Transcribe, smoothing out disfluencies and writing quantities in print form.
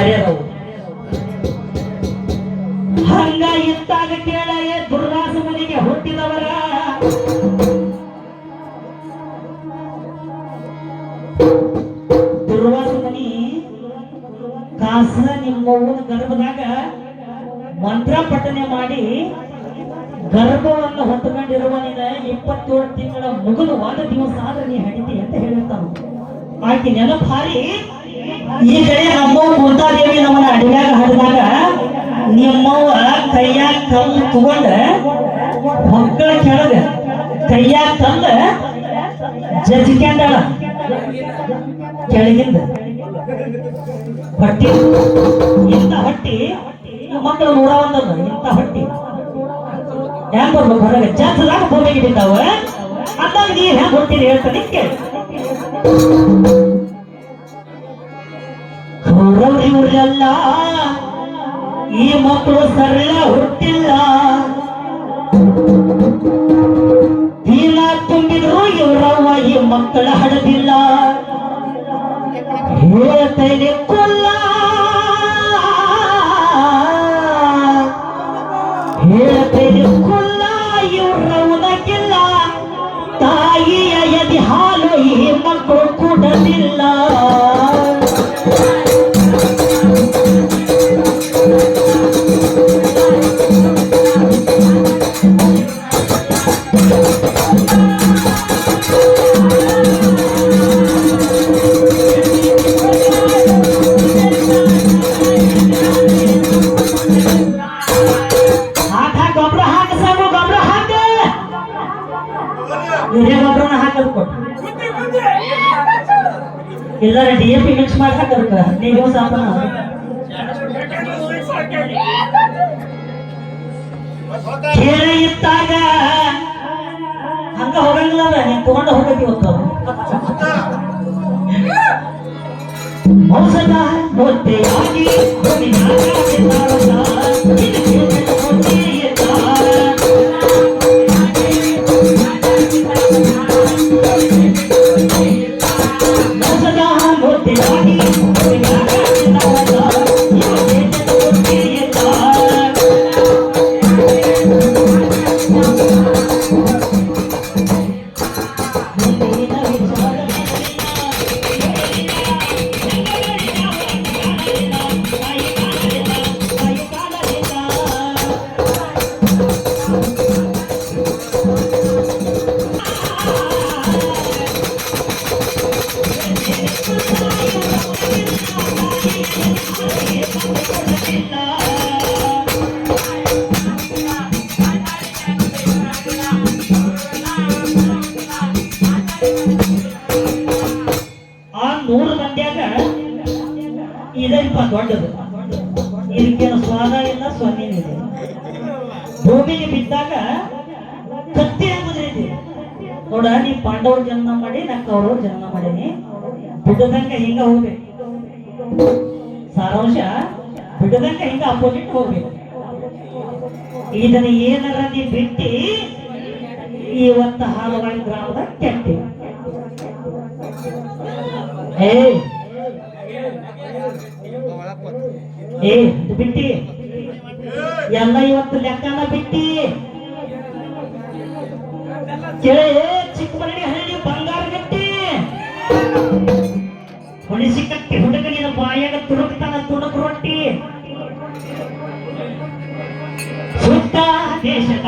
ಬ್ಯಾರೆ ಅದಾವು. ಹಂಗ ಇತ್ತಾಗ ಕೇಳ ದುರ್ವಾಸ ಮನೆಗೆ ಹುಟ್ಟಿದವರ ದುರ್ವಾಸ ಮನಿ ಕಾಸ ನಿಮ್ಮವ್ವನ ಗರ್ಭದಾಗ ಮಂತ್ರ ಪಠನೆ ಮಾಡಿ ಗರ್ಭವನ್ನು ಹೊತ್ತುಕೊಂಡಿರುವ ನೀನ 27 ತಿಂಗಳ ಮುಗಿದು ಒಂದು ದಿವಸ ಆದ್ರೆ ನೀ ಹಡಿತಿ ಅಂತ ಹೇಳಿರ್ತಾನ. ಆಕಿ ನೆನಪು ಹಾರಿ ಈ ಕಡೆ ನಮ್ಮವ್ವ ಕುಂತಾದೇವಿ ನಮ್ಮನ್ನ ಅಡಿಯಾಗ ಹರಿದಾಗ ನಿಮ್ಮವ್ವ ಕೈಯಾಗ ಕಲ್ಲು ತಗೊಂಡ ಮಕ್ಕಳ ಕೆಳಗ ಕೈಯಾಗ ತಂದ ಜಜ್ಕೊಂಡಾಳ ಕೆಳಗಿಂದ ಹೊಟ್ಟಿ. ಇಂಥ ಹೊಟ್ಟಿ ಮಕ್ಕಳು 101 ಇಂಥ ಹೊಟ್ಟಿ ಹೆಂಗ್ ಬರ್ಬೇಕು ಹೊರಗೆ ಜಾತ್ರೆದಾಗ ಭೂಮಿಗೆ ಬಿದ್ದಾವ. ಅಂದಾಗ ನೀವ್ ಹೆಂಗ್ ಹೊಟ್ಟಿರಿ ಹೇಳ್ತಾನೆ ಕೇಳಿ. ಇವ್ರೆಲ್ಲ ಈ ಮಕ್ಕಳು ಸರಳ ಹುಟ್ಟಿಲ್ಲ, ದೀನ ತುಂಬಿದ್ರು ಇವ್ರವ್ವ ಈ ಮಕ್ಕಳ ಹಡದಿಲ್ಲ. ಹೇಳ್ತೇನೆ ಕೊಲ್ಲ ಹೇಳ್ತೇನೆ ಕೊಲ್ಲ ಇವ್ರವನಕ್ಕಿಲ್ಲ, ತಾಯಿಯ ಎದೆ ಹಾಲು ಈ ಮಕ್ಕಳು ಕುಡದಿಲ್ಲ. ಗೊಬ್ಬರನ ಹಾಕದ್ ಕೊಟ್ಟು ಎಲ್ಲಾರ DAP ಮಿಕ್ಸ್ ಮಾಡಿ ಹಾಕದಕ್ಕ ನೀವು ಸಾಪನ ಕೇಳ ಇತ್ತಾಗ ಹಂಗ ಹೋಗಂಗಿಲ್ಲ ನೀನ್ ತಗೊಂಡ ಹೋಗತಿ ಇವತ್ತು. ಔಷಧ ಮುದ್ದೆಯಾಗಿ ಇದಪ್ಪ ದೊಡ್ಡದು. ಇದಕ್ಕೇನು ಸ್ವಾದ ಇಲ್ಲ ಸ್ವನ್ನೇನಿದೆ. ಭೂಮಿಗೆ ಬಿದ್ದಾಗ ಕತ್ತಿ ಎಂಬುದ್ರಿದೆ ನೋಡ. ನೀ ಪಾಂಡವ್ರ ಜನ್ಮ ಮಾಡಿ ನಾ ಕೌರವ್ರ ಜನ್ಮ ಮಾಡೀನಿ. ಬಿಡದಂಗ ಹಿಂಗ ಹೋಗ್ಬೇಕು. ಸಾರಾಂಶ ಬಿಡದಂಗ ಹಿಂಗ ಅಪೋಸಿಟ್ ಹೋಗ್ಬೇಕು. ಇದನ್ನ ಏನಾರ ನೀ ಬಿಟ್ಟಿ ಇವತ್ತ ಹಾಲವಾಡಿ ಗ್ರಾಮದಾಗ ಕೆಟ್ಟಿ ಬಿಟ್ಟಿ ಎಲ್ಲ ಇವತ್ತು ಲೆಕ್ಕನ ಬಿಟ್ಟಿ ಕೇಳಿ. ಚಿಕ್ಕ ಮರಡಿ ಹಳ್ಳಿ ಬಂಗಾರ ಗಟ್ಟಿ ಹೊಣಿಸಿ ಕಟ್ಟಿ ಹುಡುಗನಿನ ಬಾಯಾಗ ತುಡುಕ್ತಾನ ತುಣುಕು ರೊಟ್ಟಿ ಸುತ್ತ ದೇಶದ